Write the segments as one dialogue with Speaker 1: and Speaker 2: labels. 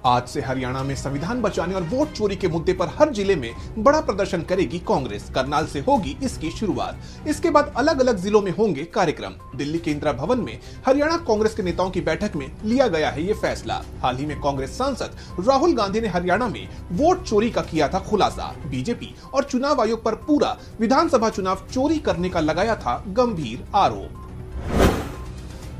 Speaker 1: आज से हरियाणा में संविधान बचाने और वोट चोरी के मुद्दे पर हर जिले में बड़ा प्रदर्शन करेगी कांग्रेस। करनाल से होगी इसकी शुरुआत। इसके बाद अलग अलग जिलों में होंगे कार्यक्रम। दिल्ली के इंदिरा भवन में हरियाणा कांग्रेस के नेताओं की बैठक में लिया गया है ये फैसला। हाल ही में कांग्रेस सांसद राहुल गांधी ने हरियाणा में वोट चोरी का किया था खुलासा। बीजेपी और चुनाव आयोग पर पूरा विधानसभा चुनाव चोरी करने का लगाया था गंभीर आरोप।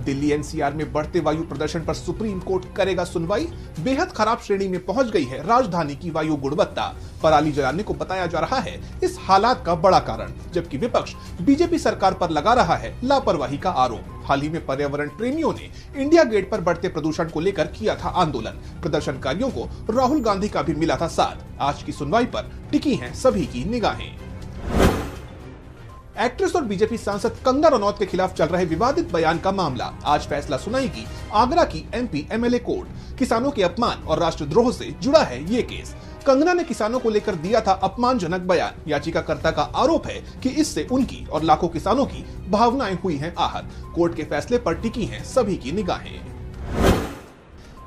Speaker 1: दिल्ली एनसीआर में बढ़ते वायु प्रदूषण पर सुप्रीम कोर्ट करेगा सुनवाई। बेहद खराब श्रेणी में पहुंच गई है राजधानी की वायु गुणवत्ता। पराली जलाने को बताया जा रहा है इस हालात का बड़ा कारण, जबकि विपक्ष बीजेपी सरकार पर लगा रहा है लापरवाही का आरोप। हाल ही में पर्यावरण प्रेमियों ने इंडिया गेट पर बढ़ते प्रदूषण को लेकर किया था आंदोलन। प्रदर्शनकारियों को राहुल गांधी का भी मिला था साथ। आज की सुनवाई पर टिकी हैं सभी की निगाहें। एक्ट्रेस और बीजेपी सांसद कंगना रनौत के खिलाफ चल रहे विवादित बयान का मामला। आज फैसला सुनाएगी आगरा की एमपी एमएलए कोर्ट। किसानों के अपमान और राष्ट्रद्रोह से जुड़ा है ये केस। कंगना ने किसानों को लेकर दिया था अपमानजनक बयान। याचिकाकर्ता का आरोप है कि इससे उनकी और लाखों किसानों की भावनाएं हुई हैं आहत। कोर्ट के फैसले पर टिकी हैं सभी की निगाहें।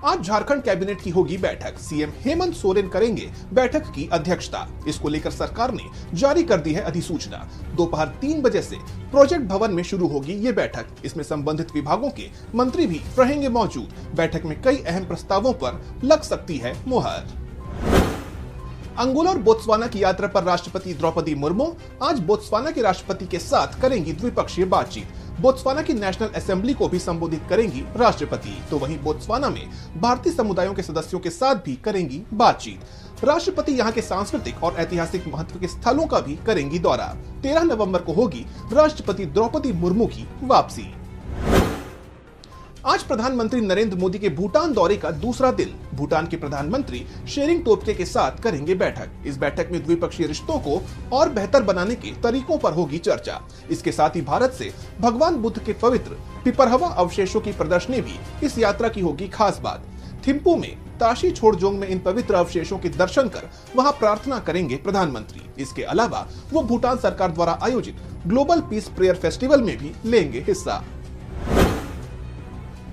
Speaker 1: आज झारखंड कैबिनेट की होगी बैठक। सीएम हेमंत सोरेन करेंगे बैठक की अध्यक्षता। इसको लेकर सरकार ने जारी कर दी है अधिसूचना। दोपहर 3 बजे से प्रोजेक्ट भवन में शुरू होगी ये बैठक। इसमें संबंधित विभागों के मंत्री भी रहेंगे मौजूद। बैठक में कई अहम प्रस्तावों पर लग सकती है मुहर। अंगोला और बोत्सवाना की यात्रा पर राष्ट्रपति द्रौपदी मुर्मू आज बोत्सवाना के राष्ट्रपति के साथ करेंगी द्विपक्षीय बातचीत। बोत्सवाना की नेशनल असेंबली को भी संबोधित करेंगी राष्ट्रपति। तो वहीं बोत्सवाना में भारतीय समुदायों के सदस्यों के साथ भी करेंगी बातचीत। राष्ट्रपति यहां के सांस्कृतिक और ऐतिहासिक महत्व के स्थलों का भी करेंगी दौरा। 13 नवंबर को होगी राष्ट्रपति द्रौपदी मुर्मू की वापसी। आज प्रधानमंत्री नरेंद्र मोदी के भूटान दौरे का दूसरा दिन। भूटान के प्रधानमंत्री शेरिंग टोब्गे के साथ करेंगे बैठक। इस बैठक में द्विपक्षीय रिश्तों को और बेहतर बनाने के तरीकों पर होगी चर्चा। इसके साथ ही भारत से भगवान बुद्ध के पवित्र पिपरहवा अवशेषों की प्रदर्शनी भी इस यात्रा की होगी खास बात। थिम्पू में ताशी छोड़जोंग में इन पवित्र अवशेषों के दर्शन कर वहां प्रार्थना करेंगे प्रधानमंत्री। इसके अलावा वो भूटान सरकार द्वारा आयोजित ग्लोबल पीस प्रेयर फेस्टिवल में भी लेंगे हिस्सा।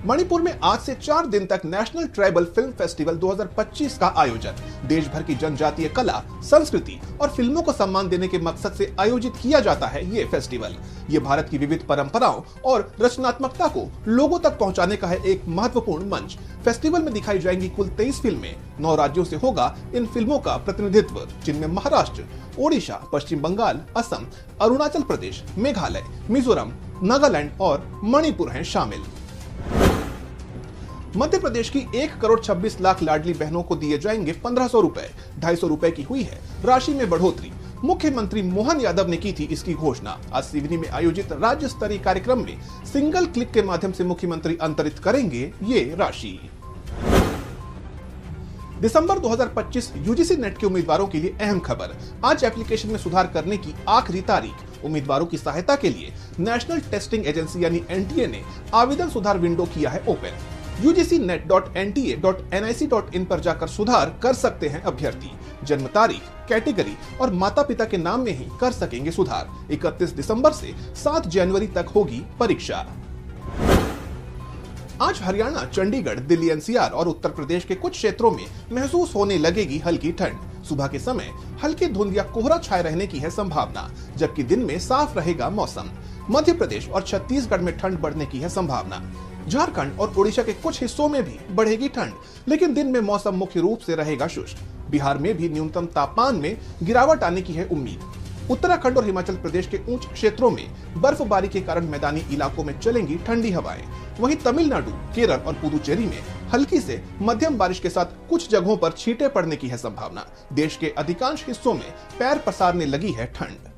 Speaker 1: मणिपुर में आज से 4 दिन तक नेशनल ट्राइबल फिल्म फेस्टिवल 2025 का आयोजन। देश भर की जनजातीय कला, संस्कृति और फिल्मों को सम्मान देने के मकसद से आयोजित किया जाता है ये फेस्टिवल। ये भारत की विविध परंपराओं और रचनात्मकता को लोगों तक पहुंचाने का है एक महत्वपूर्ण मंच। फेस्टिवल में दिखाई जाएंगी कुल 23 फिल्में। 9 राज्यों से होगा इन फिल्मों का प्रतिनिधित्व, जिनमें महाराष्ट्र, ओडिशा, पश्चिम बंगाल, असम, अरुणाचल प्रदेश, मेघालय, मिजोरम, नागालैंड और मणिपुर हैं शामिल। मध्य प्रदेश की 1,26,00,000 लाडली बहनों को दिए जाएंगे 1500 रुपए। 250 रुपए की हुई है राशि में बढ़ोतरी। मुख्यमंत्री मोहन यादव ने की थी इसकी घोषणा। आज सिवनी में आयोजित राज्य स्तरीय कार्यक्रम में सिंगल क्लिक के माध्यम से मुख्यमंत्री अंतरित करेंगे ये राशि। दिसंबर 2025 यूजीसी नेट के उम्मीदवारों के लिए अहम खबर। आज एप्लीकेशन में सुधार करने की आखिरी तारीख। उम्मीदवारों की सहायता के लिए नेशनल टेस्टिंग एजेंसी यानी एनटीए ने आवेदन सुधार विंडो किया है ओपन। ugcnet.nta.nic.in पर जाकर सुधार कर सकते हैं अभ्यर्थी। जन्म तारीख, कैटेगरी और माता पिता के नाम में ही कर सकेंगे सुधार। 31 दिसंबर से 7 जनवरी तक होगी परीक्षा। आज हरियाणा, चंडीगढ़, दिल्ली एनसीआर और उत्तर प्रदेश के कुछ क्षेत्रों में महसूस होने लगेगी हल्की ठंड। सुबह के समय हल्की धुंध या कोहरा छाए रहने की है संभावना, जबकि दिन में साफ रहेगा मौसम। मध्य प्रदेश और छत्तीसगढ़ में ठंड बढ़ने की है संभावना। झारखंड और ओडिशा के कुछ हिस्सों में भी बढ़ेगी ठंड, लेकिन दिन में मौसम मुख्य रूप से रहेगा शुष्क। बिहार में भी न्यूनतम तापमान में गिरावट आने की है उम्मीद। उत्तराखंड और हिमाचल प्रदेश के ऊंच क्षेत्रों में बर्फबारी के कारण मैदानी इलाकों में चलेंगी ठंडी हवाएं। वहीं तमिलनाडु, केरल और पुदुचेरी में हल्की से मध्यम बारिश के साथ कुछ जगहों पर छींटे पड़ने की है संभावना। देश के अधिकांश हिस्सों में पैर पसारने लगी है ठंड।